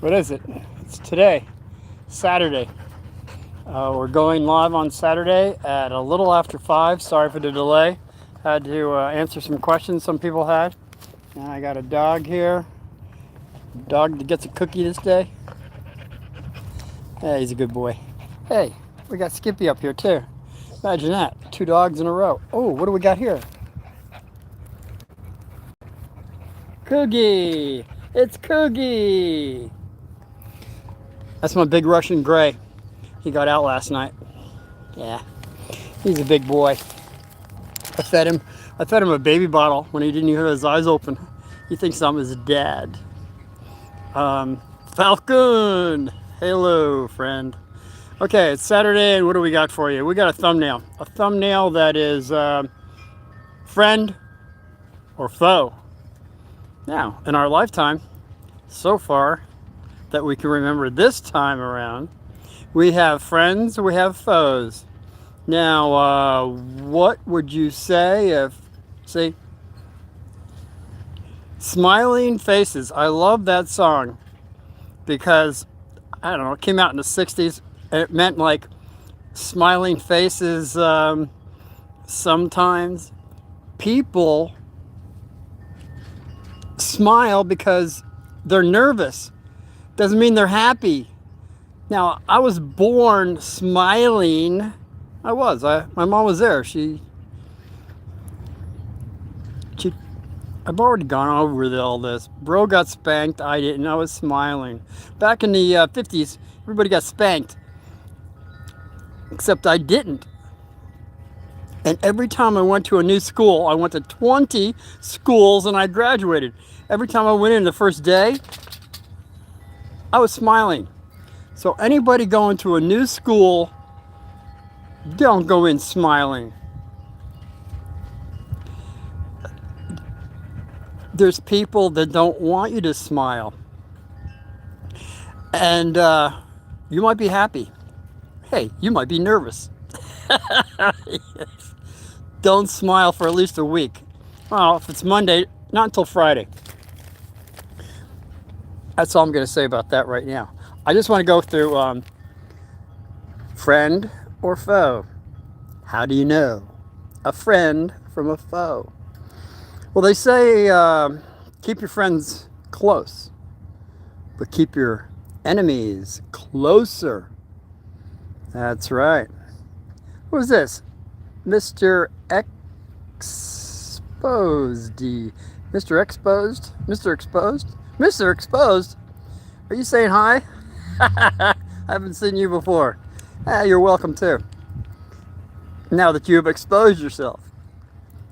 What is it? It's today, Saturday. We're going live on Saturday at a little after 5. Sorry for the delay. Had to answer some questions some people had. And I got a dog here. Dog that gets a cookie this day. Hey, he's a good boy. Hey, we got Skippy up here too. Imagine that. 2 dogs in a row. Oh, what do we got here? Coogie! It's Coogie! That's my big Russian gray. He got out last night. Yeah, he's a big boy. I fed him. I fed him a baby bottle when he didn't even have his eyes open. He thinks I'm his dad. Falcon! Hello, friend. Okay, it's Saturday, and what do we got for you? We got a thumbnail. A thumbnail that is friend or foe. Now, in our lifetime, so far, that we can remember this time around, we have friends, we have foes. Now, what would you say if, see, Smiling Faces. I love that song because, I don't know, it came out in the 60s. And it meant like smiling faces. Sometimes people smile because they're nervous. Doesn't mean they're happy. Now, I was born smiling. My mom was there. I've already gone over all this. Bro got spanked. I didn't. I was smiling. Back in the 50s, everybody got spanked. Except I didn't. And every time I went to a new school, I went to 20 schools and I graduated. Every time I went in the first day, I was smiling. So anybody going to a new school, don't go in smiling. There's people that don't want you to smile. And you might be happy. Hey, you might be nervous. Don't smile for at least a week. Well, if it's Monday, not until Friday. That's all I'm going to say about that right now. I just want to go through friend or foe. How do you know a friend from a foe? Well, they say keep your friends close, but keep your enemies closer. That's right. Who's this? Mr. Exposed. Mr. Exposed? Mr. Exposed? Mr. Exposed? Are you saying hi? I haven't seen you before. You're welcome too. Now that you've exposed yourself.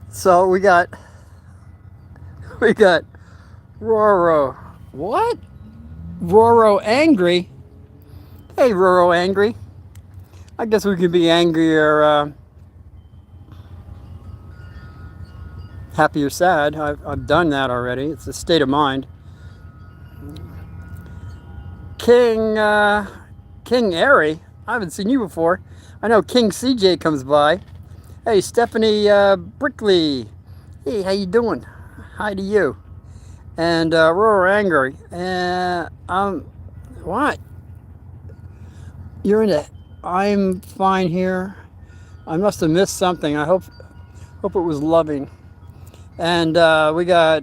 So we got Roro. What? Roro Angry? Hey, Roro Angry. I guess we could be angry or happy or sad. I've done that already. It's a state of mind. King Airy. I haven't seen you before. I know King CJ comes by. Hey, Stephanie Brickley. Hey, how you doing? Hi to you. And Roro Angry. What? You're in it. I'm fine here. I must have missed something. I hope it was loving. And we got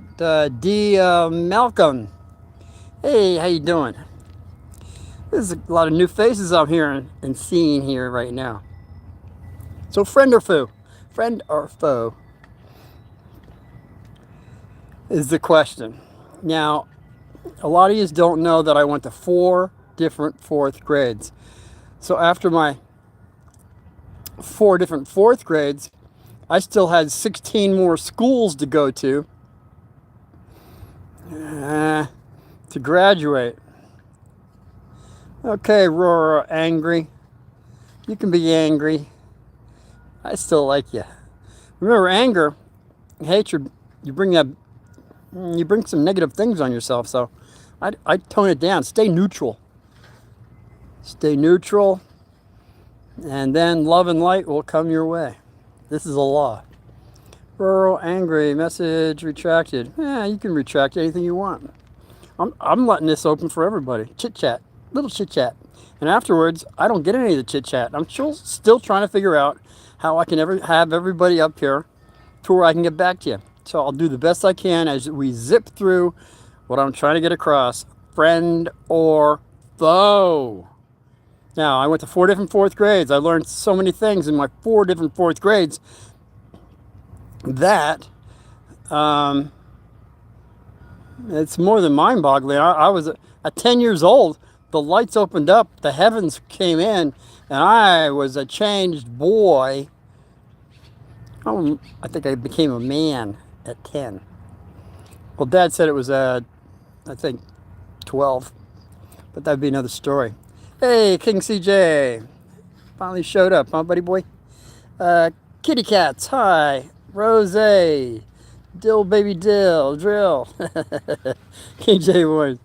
D. Malcolm. Hey, how you doing? There's a lot of new faces I'm hearing and seeing here right now. So friend or foe? Friend or foe is the question. Now, a lot of you don't know that I went to 4 different 4th grades. So after my 4 different 4th grades, I still had 16 more schools to go to graduate. Okay, Roro Angry. You can be angry. I still like you. Remember, anger, hatred, you bring some negative things on yourself. So I tone it down. Stay neutral. Stay neutral. And then love and light will come your way. This is a law. Roro Angry, message retracted. You can retract anything you want. I'm letting this open for everybody. Chit chat, little chit chat, and afterwards I don't get any of the chit chat. I'm still trying to figure out how I can ever have everybody up here to where I can get back to you. So I'll do the best I can as we zip through what I'm trying to get across. Friend or foe. Now, I went to 4 different fourth grades. I learned so many things in my 4 different fourth grades that it's more than mind-boggling. I was at 10 years old. The lights opened up, the heavens came in, and I was a changed boy. I think I became a man at 10. Well, Dad said it was, I think, 12. But that'd be another story. Hey, King CJ. Finally showed up, huh, buddy boy? Kitty Cats, hi. Rose. Dill baby dill. Drill. King J Boys.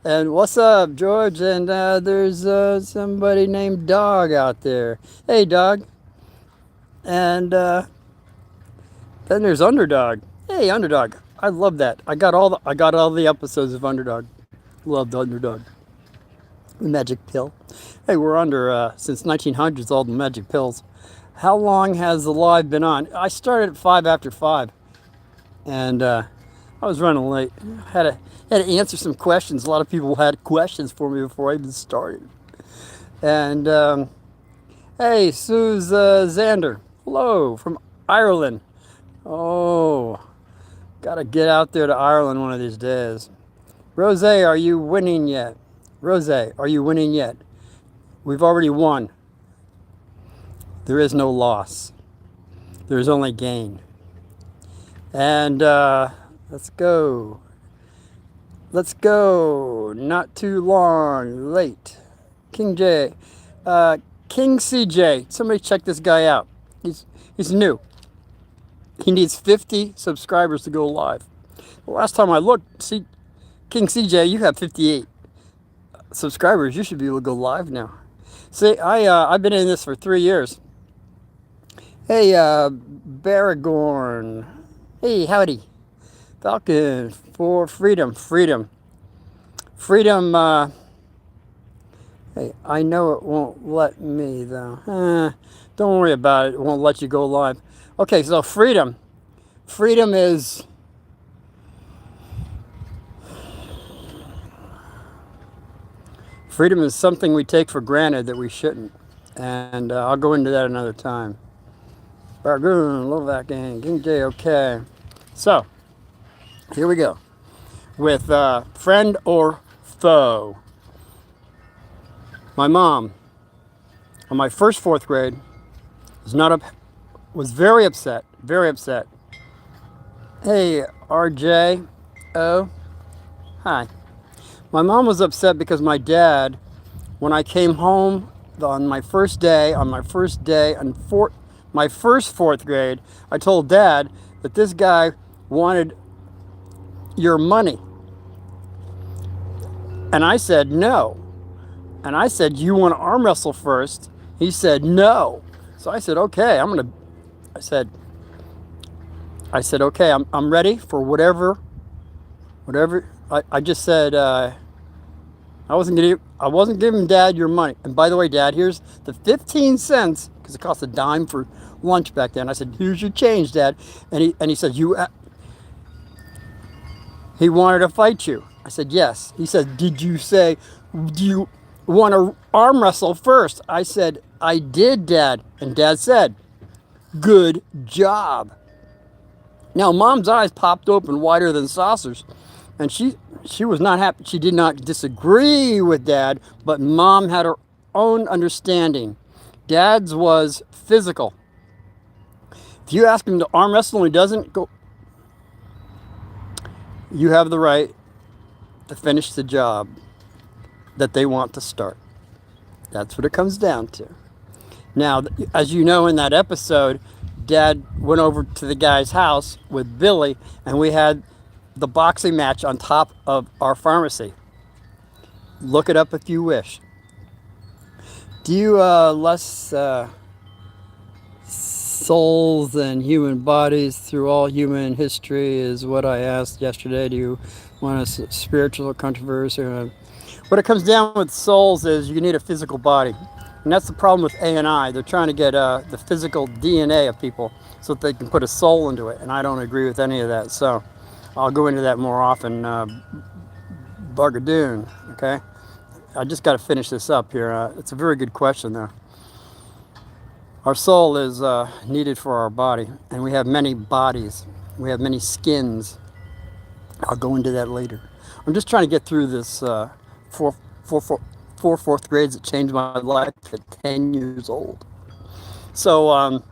And what's up, George? And there's somebody named Dog out there. Hey, Dog. And then there's Underdog. Hey, Underdog. I love that. I got all the episodes of Underdog. Loved Underdog. The Magic Pill. Hey, we're under since 1900s all the Magic Pills. How long has the live been on? I started at 5 after 5, and I was running late. Had to answer some questions. A lot of people had questions for me before I even started. And hey, Suze Xander. Hello from Ireland. Oh, gotta get out there to Ireland one of these days. Rose, are you winning yet? Rose, are you winning yet? We've already won. There is no loss. There is only gain. And let's go. Let's go. Not too long. Late. King J. King CJ. Somebody check this guy out. He's new. He needs 50 subscribers to go live. The last time I looked, see, King CJ, you have 58 subscribers. You should be able to go live now. See, I've been in this for 3 years. Hey, Baragorn. Hey, howdy. Falcon for freedom. Freedom. Hey, I know it won't let me, though. Don't worry about it. It won't let you go live. Okay, so freedom. Freedom is... Freedom is something we take for granted that we shouldn't. And I'll go into that another time. Bargoon, Lovac, and King J, okay. So, here we go. With friend or foe. My mom, on my first fourth grade, was very upset. Very upset. Hey, RJ. Oh. Hi. My mom was upset because my dad, when I came home on my first day, my first fourth grade, I told Dad that this guy wanted your money. And I said, no. And I said, you want to arm wrestle first? He said, no. So I said, okay, I said, okay, I'm ready for whatever. I just said, I wasn't giving Dad your money. And by the way, Dad, here's the 15 cents, because it cost a dime for lunch back then. I said, here's your change, Dad. And he said, he wanted to fight you. I said, yes. He said, do you want to arm wrestle first? I said, I did, Dad. And Dad said, good job. Now, Mom's eyes popped open wider than saucers. And she was not happy. She did not disagree with Dad, but Mom had her own understanding. Dad's was physical. If you ask him to arm wrestle and he doesn't go, you have the right to finish the job that they want to start. That's what it comes down to. Now, as you know, in that episode, Dad went over to the guy's house with Billy, and we had the boxing match on top of our pharmacy. Look it up if you wish. Do you less souls than human bodies through all human history is what I asked yesterday. Do you One is spiritual controversy. What it comes down with souls is you need a physical body. And that's the problem with ANI. They're trying to get the physical DNA of people so that they can put a soul into it. And I don't agree with any of that. So I'll go into that more often. Bargadoon, okay? I just got to finish this up here. It's a very good question, though. Our soul is needed for our body, and we have many bodies. We have many skins. I'll go into that later. I'm just trying to get through this four fourth grades that changed my life at 10 years old. So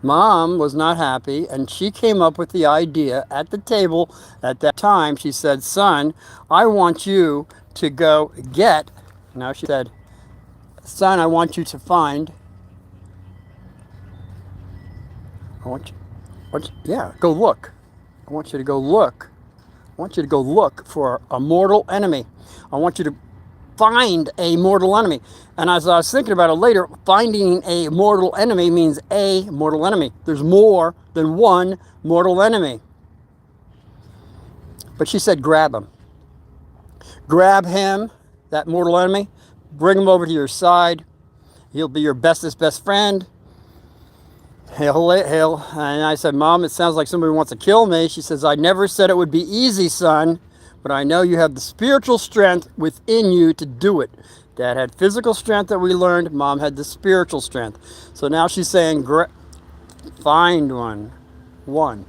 Mom was not happy, and she came up with the idea at the table at that time. She said, son, I want you to go get, now she said, son, I want you to find, go look. I want you to go look. I want you to go look for a mortal enemy. I want you to find a mortal enemy. And as I was thinking about it later, finding a mortal enemy means a mortal enemy. There's more than one mortal enemy. But she said, grab him. Grab him, that mortal enemy, bring him over to your side. He'll be your bestest best friend. Hail. And I said, Mom, it sounds like somebody wants to kill me. She says, I never said it would be easy, son, but I know you have the spiritual strength within you to do it. Dad had physical strength that we learned. Mom had the spiritual strength. So now she's saying, find one.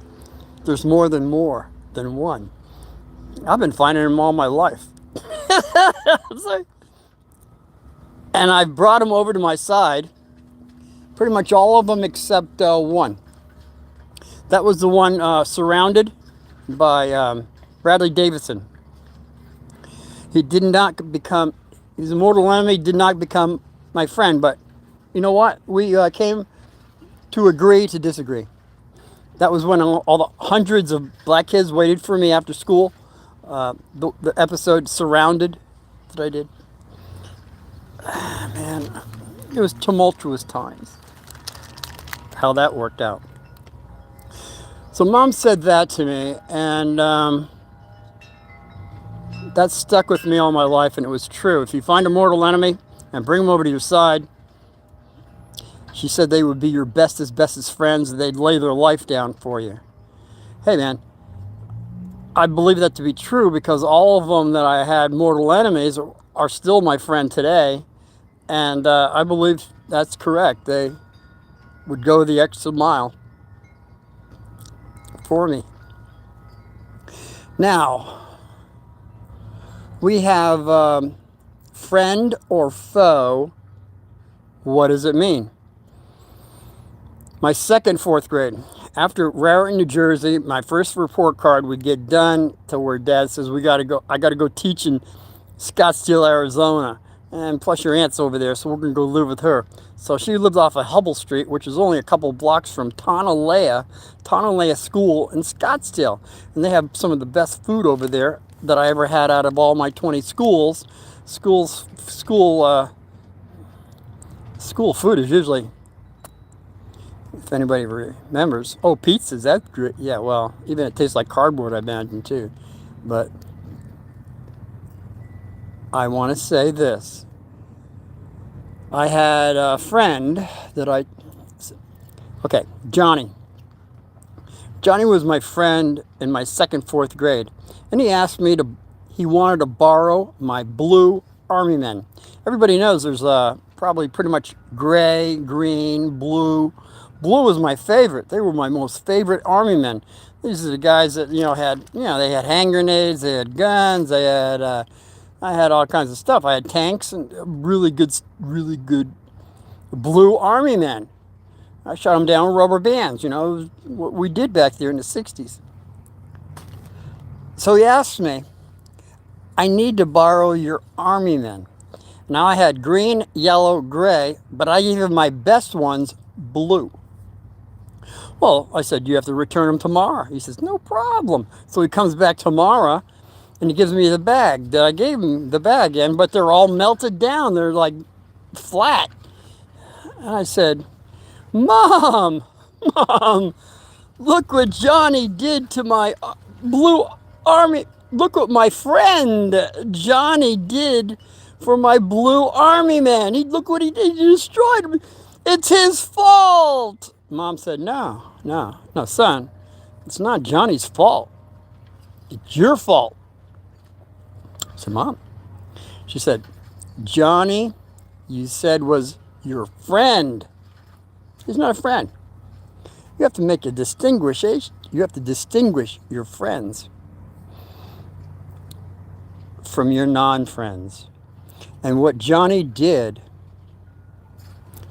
There's more than one. I've been finding them all my life. And I brought them over to my side. Pretty much all of them except one. That was the one surrounded by Bradley Davidson. His mortal enemy did not become my friend, but you know what? We came to agree to disagree. That was when all the hundreds of black kids waited for me after school. The episode Surrounded that I did. Man, it was tumultuous times. How that worked out. So Mom said that to me, and that stuck with me all my life, and it was true. If you find a mortal enemy and bring them over to your side, she said they would be your bestest friends, and they'd lay their life down for you. Hey man, I believe that to be true because all of them that I had mortal enemies are still my friend today, and I believe that's correct. They would go the extra mile for me. Now, we have friend or foe. What does it mean? My second fourth grade, after Raritan, New Jersey, my first report card would get done to where Dad says, I got to go teach in Scottsdale, Arizona. And plus your aunt's over there, so we're going to go live with her. So she lived off of Hubble Street, which is only a couple blocks from Tonalea School in Scottsdale. And they have some of the best food over there that I ever had out of all my 20 schools. School food is usually, if anybody remembers, pizzas, that's great. Yeah, well, even it tastes like cardboard, I imagine, too. But I want to say this. I had a friend that Johnny. Johnny was my friend in my fourth grade. And he wanted to borrow my blue Army men. Everybody knows there's probably pretty much gray, green, blue. Blue was my favorite. They were my most favorite Army men. These are the guys that, they had hand grenades, they had guns, I had all kinds of stuff. I had tanks and really good blue Army men. I shot them down with rubber bands. It was what we did back there in the 60s. So he asked me, I need to borrow your Army men. Now I had green, yellow, gray, but I gave him my best ones blue. Well, I said, you have to return them tomorrow. He says, no problem. So he comes back tomorrow. And he gives me the bag that I gave him the bag in, but they're all melted down. They're like flat. And I said, Mom, look what Johnny did to my blue Army look what my friend Johnny did for my blue army man. Look what he did. He destroyed him. It's his fault. Mom said, no, son. It's not Johnny's fault. It's your fault. I said, Mom. She said, Johnny, you said was your friend. He's not a friend. You have to make a distinguishation. You have to distinguish your friends from your non-friends. And what Johnny did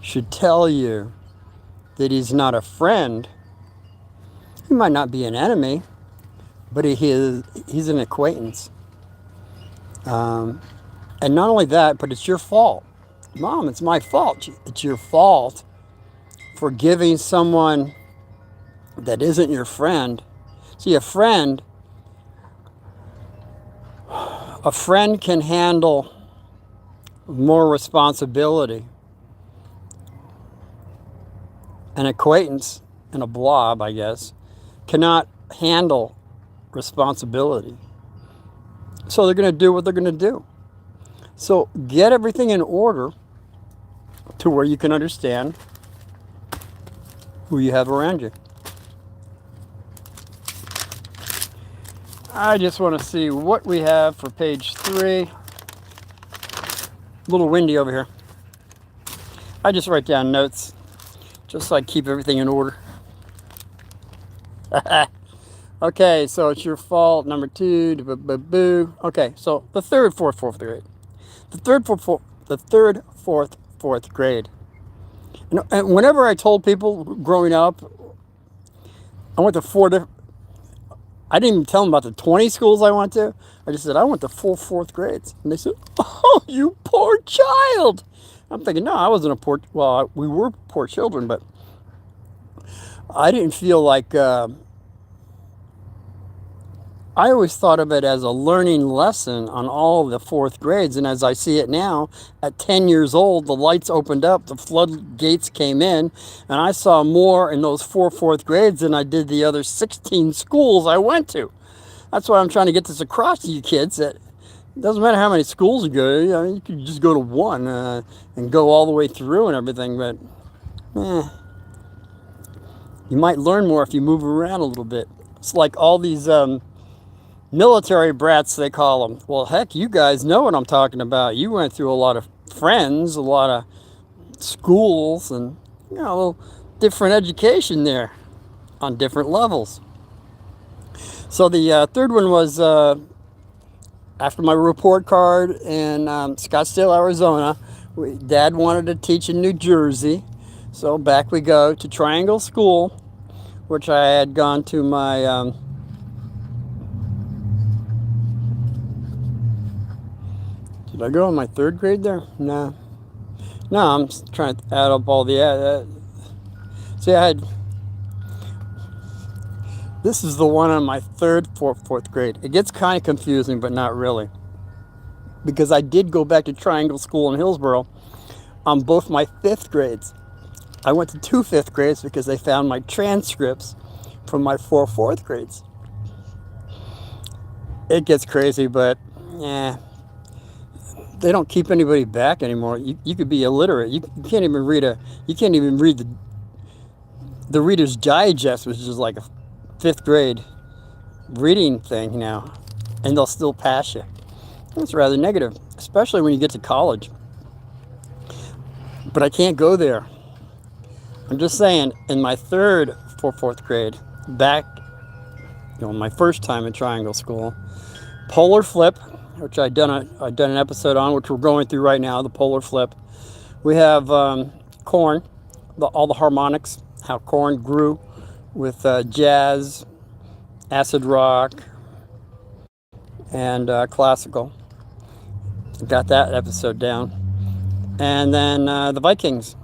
should tell you that he's not a friend. He might not be an enemy, but he's an acquaintance. And not only that, but it's your fault. Mom, it's my fault. It's your fault for giving someone that isn't your friend. See, a friend can handle more responsibility. An acquaintance and a blob, I guess, cannot handle responsibility. So they're going to do what they're going to do. So get everything in order to where you can understand who you have around you. I just want to see what we have for page 3. A little windy over here. I just write down notes, just so I keep everything in order. Okay, so it's your fault. Number 2. Boo. Okay, so the third, fourth grade. The third, fourth grade. And whenever I told people growing up, I went to 4 different. I didn't even tell them about the 20 schools I went to. I just said, I went to 4 fourth grades. And they said, oh, you poor child. I'm thinking, no, I wasn't a poor, well, we were poor children, but I didn't feel like, I always thought of it as a learning lesson on all of the 4th grades. And as I see it now, at 10 years old, the lights opened up, the floodgates came in, and I saw more in those 4 fourth grades than I did the other 16 schools I went to. That's why I'm trying to get this across to you kids, that it doesn't matter how many schools you go to. You could just go to one and go all the way through and everything, but you might learn more if you move around a little bit. It's like all these military brats, they call them. Well, heck, you guys know what I'm talking about. You went through a lot of friends, a lot of schools, and a little different education there on different levels. So the third one was after my report card in Scottsdale, Arizona. Dad wanted to teach in New Jersey, so back we go to Triangle School, which I had gone to my did I go in my 3rd grade there? No, I'm trying to add up all the see, this is the one on my 3rd, 4th grade. It gets kind of confusing, but not really, because I did go back to Triangle School in Hillsboro on both my 5th grades. I went to 2 5th grades because they found my transcripts from my 4 4th grades. It gets crazy, but they don't keep anybody back anymore. You could be illiterate. You can't even read the Reader's Digest, which is like a 5th grade reading thing now, and they'll still pass you. That's rather negative, especially when you get to college. But I can't go there. I'm just saying, in my 3rd, 4th grade, back, my first time in Triangle School, polar flip, which I've done an episode on, which we're going through right now, the polar flip. We have corn, all the harmonics, how corn grew with jazz, acid rock, and classical. Got that episode down. And then the Vikings.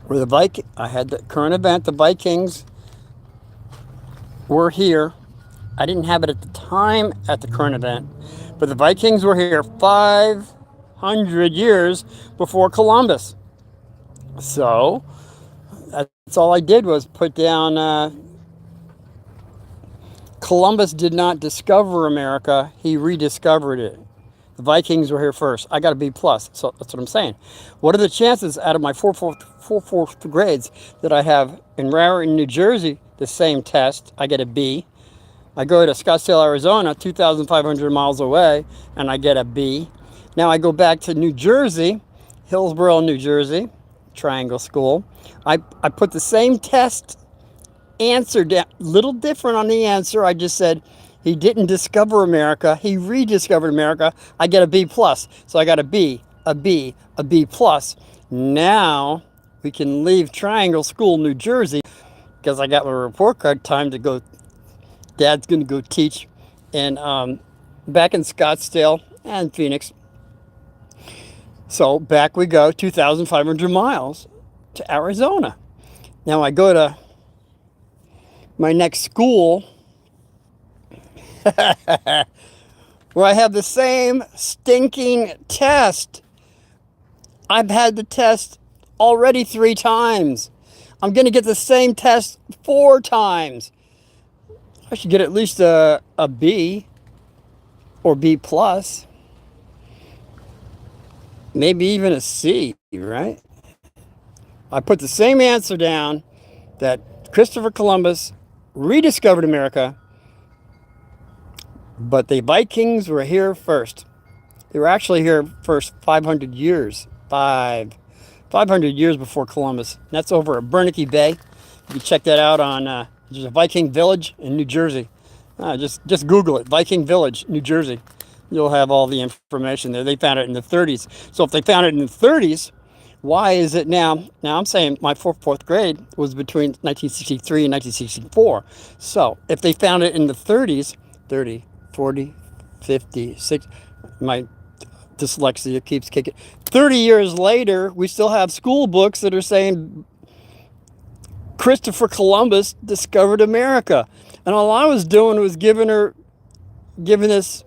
I had the current event, the Vikings were here. I didn't have it at the time at the current event, but the Vikings were here 500 years before Columbus. So that's all I did was put down Columbus did not discover America, he rediscovered it. The Vikings were here first. I got a B plus, so that's what I'm saying. What are the chances out of my fourth grades that I have in Raritan, New Jersey, the same test? I get a B. I go to Scottsdale, Arizona, 2,500 miles away, and I get a B. Now I go back to New Jersey, Hillsborough, New Jersey, Triangle School. I put the same test answer down, little different on the answer. I just said he didn't discover America, he rediscovered America. I get a B plus. So I got a B, a B, a B plus. Now we can leave Triangle School, New Jersey, because I got my report card time to go. Dad's going to go teach in back in Scottsdale and Phoenix. So back we go, 2,500 miles to Arizona. Now I go to my next school where I have the same stinking test. I've had the test already 3 times. I'm going to get the same test 4 times. I should get at least a B or B plus. Maybe even a C, right? I put the same answer down that Christopher Columbus rediscovered America, but the Vikings were here first. They were actually here first 500 years. 500 years before Columbus. And that's over at Bernanke Bay. You can check that out on, there's a Viking village in New Jersey. Just Google it, Viking Village, New Jersey. You'll have all the information there. They found it in the 30s. So if they found it in the 30s, why is it now? Now I'm saying my fourth grade was between 1963 and 1964. So if they found it in the 30s, 30, 40, 50, 60, my dyslexia keeps kicking. 30 years later, we still have school books that are saying Christopher Columbus discovered America. And all I was doing was giving this,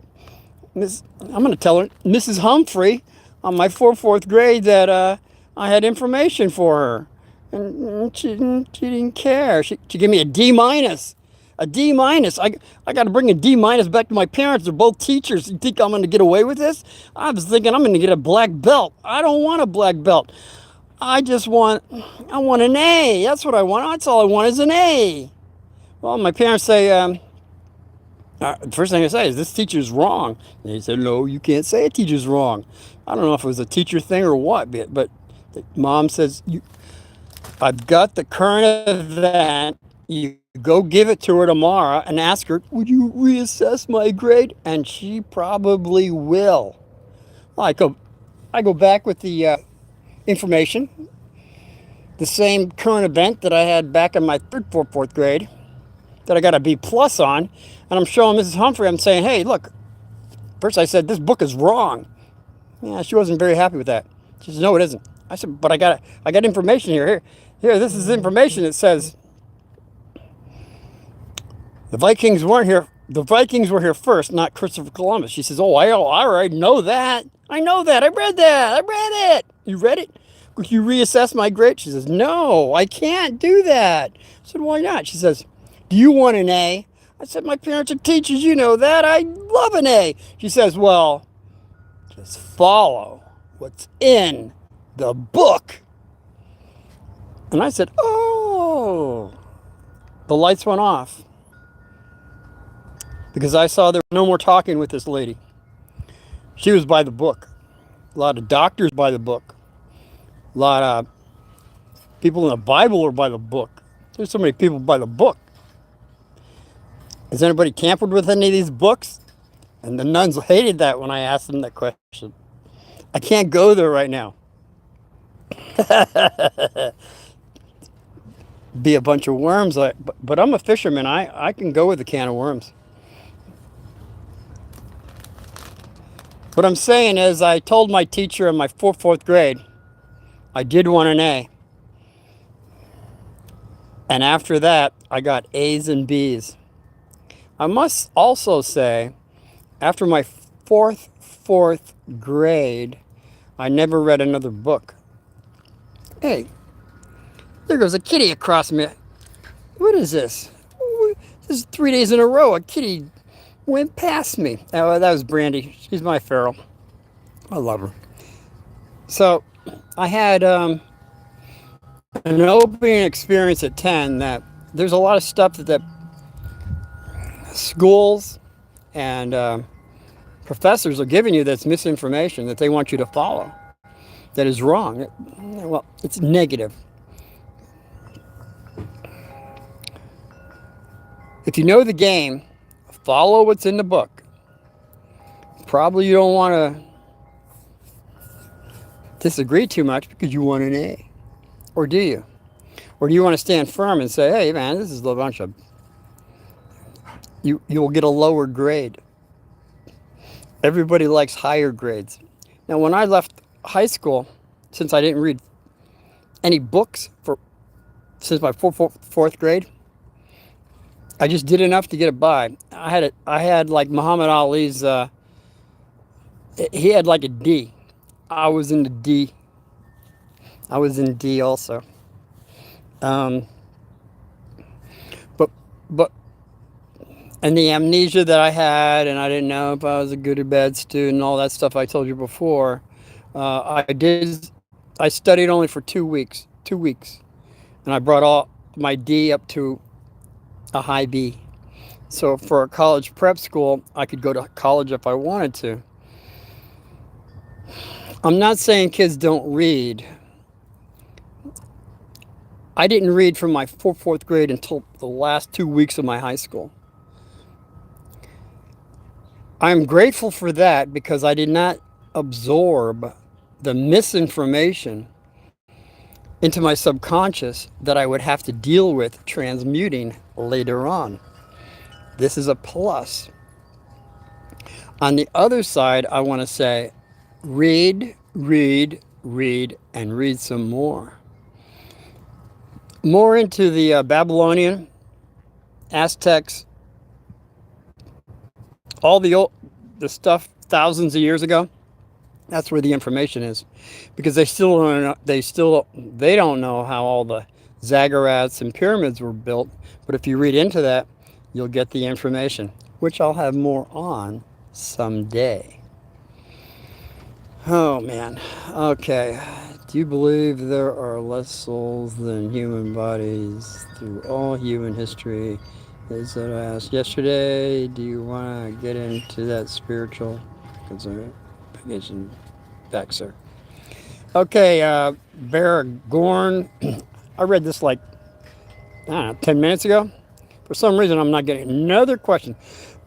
I'm going to tell her, Mrs. Humphrey, on my fourth grade, that I had information for her. And she didn't care. She gave me a D minus. A D minus. I got to bring a D minus back to my parents. They're both teachers. You think I'm going to get away with this? I was thinking I'm going to get a black belt. I don't want a black belt. I want an A. That's what I want. That's all I want is an A. Well, my parents say, the first thing I say is, this teacher's wrong. And they said, no, you can't say a teacher's wrong. I don't know if it was a teacher thing or what, but Mom says, I've got the current event. You go give it to her tomorrow and ask her, would you reassess my grade? And she probably will. Well, I go back with the information, the same current event that I had back in my fourth grade, that I got a B plus on, and I'm showing Mrs. Humphrey, I'm saying, hey, look, first I said, this book is wrong. Yeah, she wasn't very happy with that. She said, no, it isn't. I said, but I got information here. Here, this is information that says the Vikings weren't here. The Vikings were here first, not Christopher Columbus. She says, oh, I already know that. I know that. I read that. I read it. You read it? Could you reassess my grade? She says, no, I can't do that. I said, why not? She says, do you want an A? I said, my parents are teachers. You know that. I love an A. She says, well, just follow what's in the book. And I said, oh. The lights went off, because I saw there was no more talking with this lady. She was by the book. A lot of doctors by the book. A lot of people in the Bible are by the book. There's so many people by the book. Has anybody tampered with any of these books? And the nuns hated that when I asked them that question. I can't go there right now. Be a bunch of worms. But I'm a fisherman. I can go with a can of worms. What I'm saying is, I told my teacher in my fourth grade, I did want an A. And after that, I got A's and B's. I must also say, after my fourth grade, I never read another book. Hey, there goes a kitty across me. What is this? This is 3 days in a row. A kitty went past me. Oh, that was Brandy. She's my feral. I love her. So I had an opening experience at 10 that there's a lot of stuff that schools and professors are giving you that's misinformation that they want you to follow, that is wrong. Well, it's negative. If you know the game, follow what's in the book. Probably you don't want to disagree too much because you want an A. Or do you? Or do you want to stand firm and say, hey, man, this is a bunch of... You'll get a lower grade. Everybody likes higher grades. Now, when I left high school, since I didn't read any books since my fourth grade, I just did enough to get it by. I had like Muhammad Ali's. He had like a D. I was in the D. I was in D also. But and the amnesia that I had, and I didn't know if I was a good or bad student, all that stuff I told you before. I studied only for 2 weeks. 2 weeks, and I brought all my D up to a high B. So for a college prep school, I could go to college if I wanted to. I'm not saying kids don't read. I didn't read from my fourth grade until the last 2 weeks of my high school. I'm grateful for that because I did not absorb the misinformation into my subconscious that I would have to deal with transmuting later on. This is a plus. On the other side, I want to say, read, read, read, and read some more. More into the Babylonian, Aztecs, all the stuff thousands of years ago. That's where the information is, because they don't know how all the zaggurats and pyramids were built. But if you read into that, you'll get the information, which I'll have more on someday. Oh man. Okay. Do you believe there are less souls than human bodies through all human history? Is that I asked yesterday. Do you want to get into that spiritual concern? Back, sir. Okay, Baragorn. I read this like, I don't know, 10 minutes ago. For some reason, I'm not getting another question.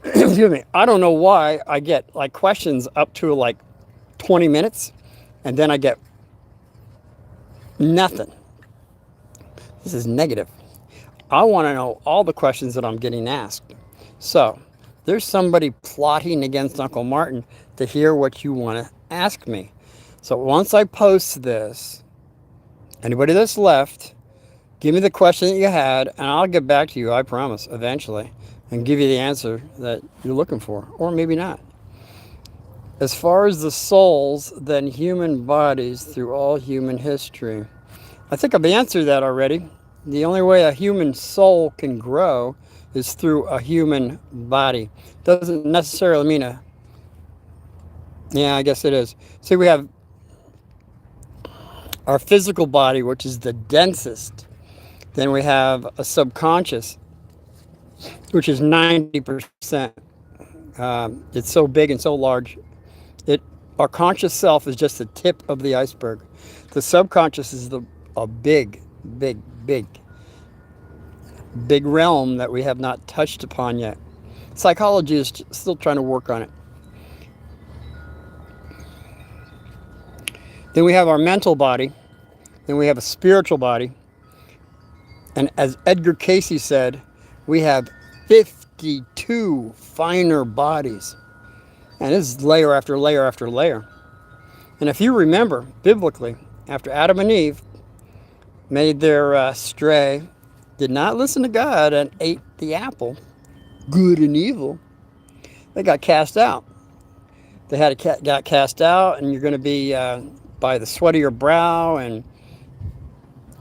Excuse me. I don't know why I get like questions up to like 20 minutes, and then I get nothing. This is negative. I want to know all the questions that I'm getting asked. So there's somebody plotting against Uncle Martin to hear what you want to ask me. So once I post this, anybody that's left, give me the question that you had, and I'll get back to you, I promise, eventually, and give you the answer that you're looking for, or maybe not. As far as the souls, then human bodies through all human history. I think I've answered that already. The only way a human soul can grow is through a human body. Doesn't necessarily mean yeah, I guess it is. See, we have our physical body, which is the densest. Then we have a subconscious, which is 90%. It's so big and so large. Our conscious self is just the tip of the iceberg. The subconscious is a big realm that we have not touched upon yet. Psychology is still trying to work on it. Then we have our mental body. Then we have a spiritual body. And as Edgar Cayce said, we have 52 finer bodies. And this is layer after layer after layer. And if you remember, biblically, after Adam and Eve made their stray, did not listen to God and ate the apple, good and evil, they got cast out. They got cast out, and you're going to be by the sweat of your brow, and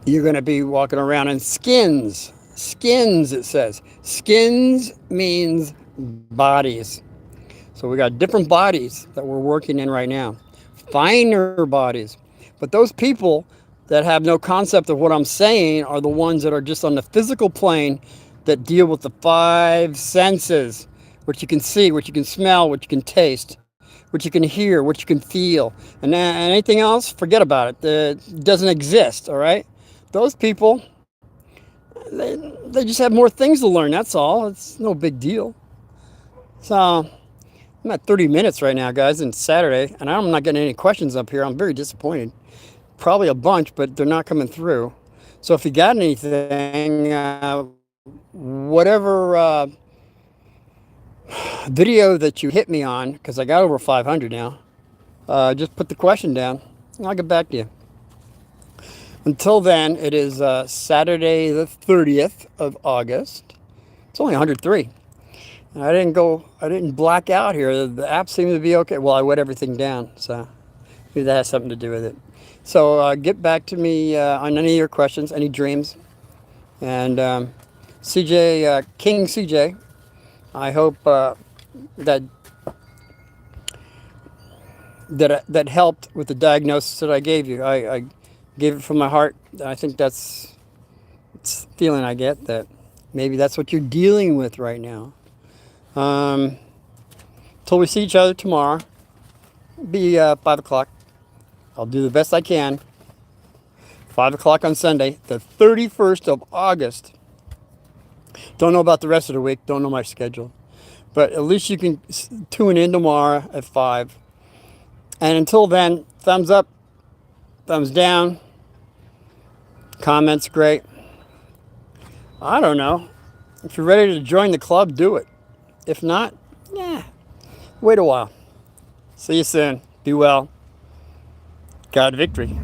you're going to be walking around in skins. skins, it says. Skins means bodies. So we got different bodies that we're working in right now, finer bodies. But those people that have no concept of what I'm saying are the ones that are just on the physical plane that deal with the five senses, what you can see, what you can smell, what you can taste, what you can hear, what you can feel. And anything else, forget about it. It doesn't exist, all right? Those people, they just have more things to learn, that's all. It's no big deal. So I'm at 30 minutes right now, guys, and it's Saturday, and I'm not getting any questions up here. I'm very disappointed. Probably a bunch, but they're not coming through. So if you got anything, whatever video that you hit me on, because I got over 500 now, just put the question down, and I'll get back to you. Until then, it is Saturday the 30th of August. It's only 103. I didn't black out here. The app seemed to be okay. Well, I wet everything down, so maybe that has something to do with it. So get back to me on any of your questions, any dreams. And CJ, King CJ, I hope that helped with the diagnosis that I gave you. I gave it from my heart. I think it's the feeling I get that maybe that's what you're dealing with right now. Till we see each other tomorrow, be 5 o'clock. I'll do the best I can. 5 o'clock on Sunday, the 31st of August. Don't know about the rest of the week. Don't know my schedule. But at least you can tune in tomorrow at 5. And until then, thumbs up, thumbs down, comments great. I don't know. If you're ready to join the club, do it. If not, yeah, wait a while. See you soon. Be well. God victory.